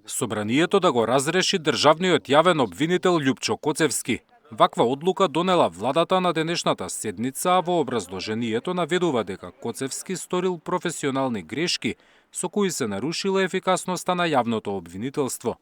Собранието да го разреши државниот јавен обвинител Љупчо Коцевски. Ваква одлука донела владата на денешната седница, а во образложението наведува дека Коцевски сторил професионални грешки со кои се нарушила ефикасноста на јавното обвинителство.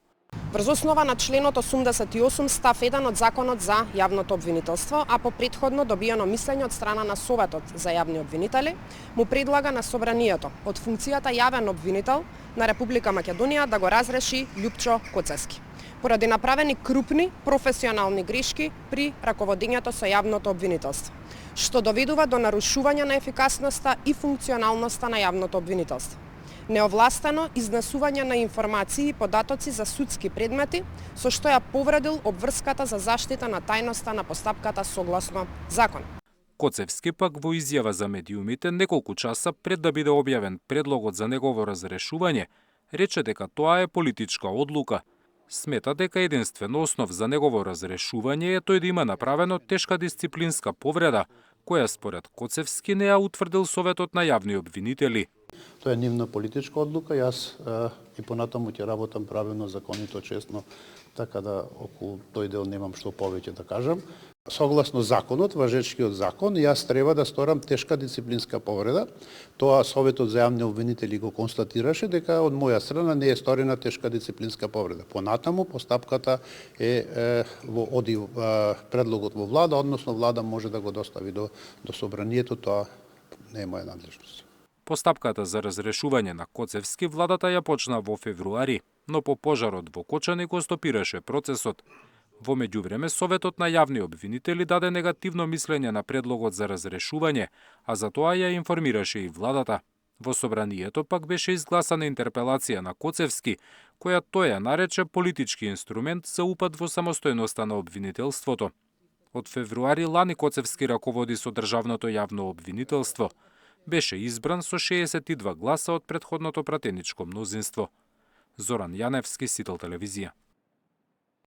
Врз основа на членот 88 став 1 од Законот за јавното обвинителство, а по претходно добиено мислење од страна на Советот за јавни обвинители, му предлага на Собранието од функцијата јавен обвинител на Република Македонија да го разреши Љупчо Коцевски, поради направени крупни професионални грешки при раководењето со јавното обвинителство, што доведува до нарушување на ефикасноста и функционалноста на јавното обвинителство. Неовластено изнесување на информации и податоци за судски предмети, со што ја повредил обврската за заштита на тајноста на постапката согласно закон. Коцевски пак во изјава за медиумите неколку часа пред да биде објавен предлогот за негово разрешување, рече дека тоа е политичка одлука. Смета дека единствено основ за негово разрешување е тој да има направено тешка дисциплинска повреда, која според Коцевски не ја утврдил Советот на јавни обвинители. Тоа е нивна политичка одлука, јас и понатаму ќе работам правилно, законито, честно, така да околу тој дел немам што повеќе да кажам. Согласно законот, важечкиот закон, јас треба да сторам тешка дисциплинска повреда. Тоа Советот за јавни обвинители го констатираше дека од моја страна не е сторена тешка дисциплинска повреда. Понатаму постапката оди предлогот во влада, односно влада може да го достави до собранието, тоа не е моја надлежност. Постапката за разрешување на Коцевски владата ја почна во февруари, но по пожарот во Кочани го стопираше процесот. Во меѓувреме, Советот на јавни обвинители даде негативно мислење на предлогот за разрешување, а за тоа ја информираше и владата. Во собранието пак беше изгласана интерпелација на Коцевски, која тој ја нарече политички инструмент за упад во самостојноста на обвинителството. Од февруари лани Коцевски раководи со државното јавно обвинителство. Беше избран со 62 гласа од претходното пратеничко мнозинство. Зоран Јаневски, Сител телевизија.